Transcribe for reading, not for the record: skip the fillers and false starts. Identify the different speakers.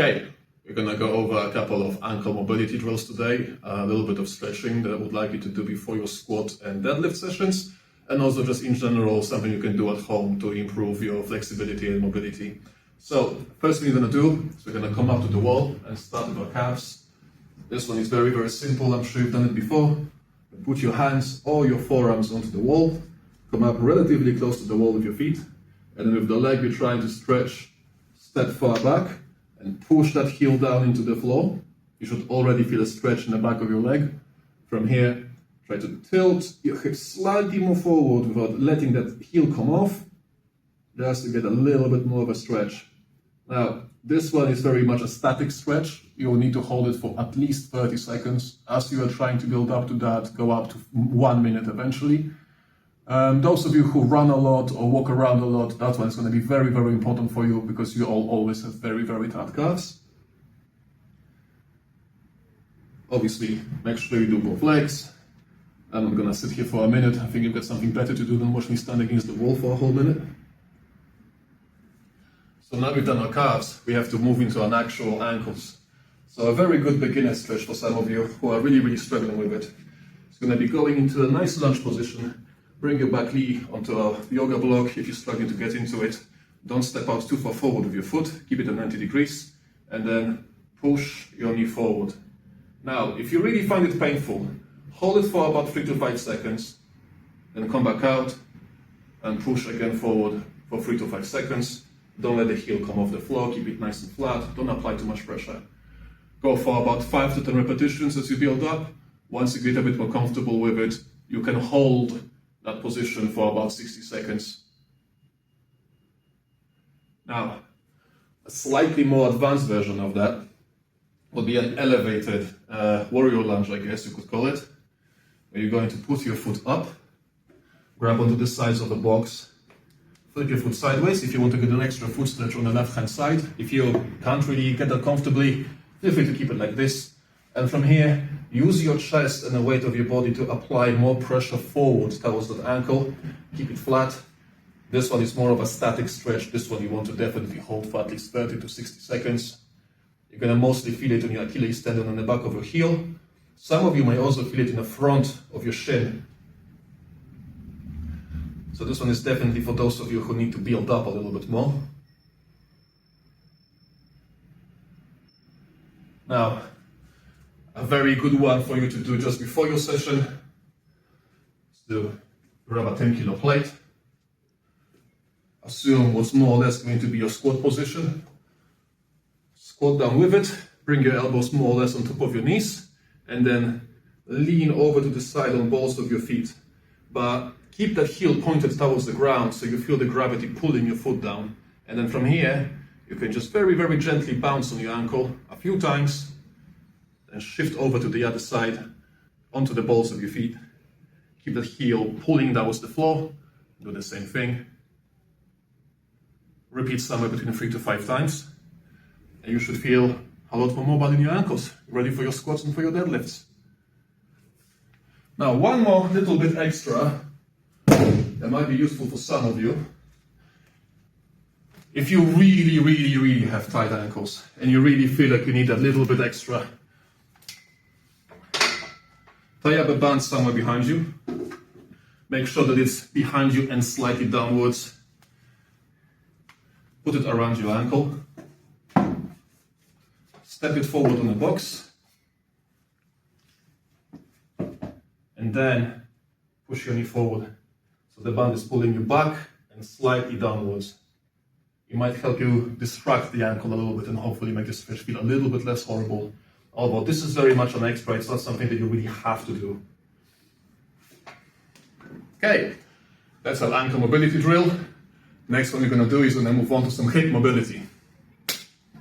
Speaker 1: Okay, we're gonna go over a couple of ankle mobility drills today, a little bit of stretching that I would like you to do before your squat and deadlift sessions, and also just in general something you can do at home to improve your flexibility and mobility. So, first thing we're gonna do is we're gonna come up to the wall and start with our calves. This one is very, very simple, I'm sure you've done it before. Put your hands or your forearms onto the wall, come up relatively close to the wall with your feet, and then with the leg you're trying to stretch, step far back, and push that heel down into the floor. You should already feel a stretch in the back of your leg. From here, try to tilt your hips slightly more forward without letting that heel come off, just to get a little bit more of a stretch. Now, this one is very much a static stretch. You will need to hold it for at least 30 seconds. As you are trying to build up to that, go up to 1 minute eventually. Those of you who run a lot or walk around a lot, that one is going to be very, very important for you because you all always have very, very tight calves. Obviously, make sure you do both legs. I'm going to sit here for a minute. I think you've got something better to do than watch me stand against the wall for a whole minute. So now we've done our calves, we have to move into our actual ankles. So a very good beginner stretch for some of you who are really, really struggling with it. It's going to be going into a nice lunge position. Bring your back knee onto a yoga block if you're struggling to get into it. Don't step out too far forward with your foot, keep it at 90 degrees, and then push your knee forward. Now, if you really find it painful, hold it for about 3 to 5 seconds, then come back out and push again forward for 3 to 5 seconds. Don't let the heel come off the floor, keep it nice and flat, don't apply too much pressure. Go for about 5 to 10 repetitions as you build up. Once you get a bit more comfortable with it, you can hold that position for about 60 seconds. Now, a slightly more advanced version of that would be an elevated warrior lunge, I guess you could call it, where you're going to put your foot up, grab onto the sides of the box, flip your foot sideways if you want to get an extra foot stretch on the left hand side. If you can't really get that comfortably, feel free to keep it like this. And from here, use your chest and the weight of your body to apply more pressure forward towards that ankle. Keep it flat. This one is more of a static stretch. This one you want to definitely hold for at least 30 to 60 seconds. You're going to mostly feel it on your Achilles tendon on the back of your heel. Some of you may also feel it in the front of your shin. So this one is definitely for those of you who need to build up a little bit more. Now, a very good one for you to do just before your session is to grab a 10-kilo plate. Assume what's more or less going to be your squat position. Squat down with it, bring your elbows more or less on top of your knees, and then lean over to the side on balls of your feet. But keep that heel pointed towards the ground so you feel the gravity pulling your foot down. And then from here, you can just very, very gently bounce on your ankle a few times and shift over to the other side onto the balls of your feet. Keep that heel pulling towards the floor. Do the same thing. Repeat somewhere between 3 to 5 times. And you should feel a lot more mobile in your ankles, ready for your squats and for your deadlifts. Now, one more little bit extra that might be useful for some of you. If you really, really, really have tight ankles and you really feel like you need a little bit extra, tie up a band somewhere behind you. Make sure that it's behind you and slightly downwards. Put it around your ankle. Step it forward on the box. And then push your knee forward. So the band is pulling you back and slightly downwards. It might help you distract the ankle a little bit and hopefully make the stretch feel a little bit less horrible. Although this is very much an extra, it's not something that you really have to do. Okay, that's our ankle mobility drill. Next one we're going to do is we're going to move on to some hip mobility.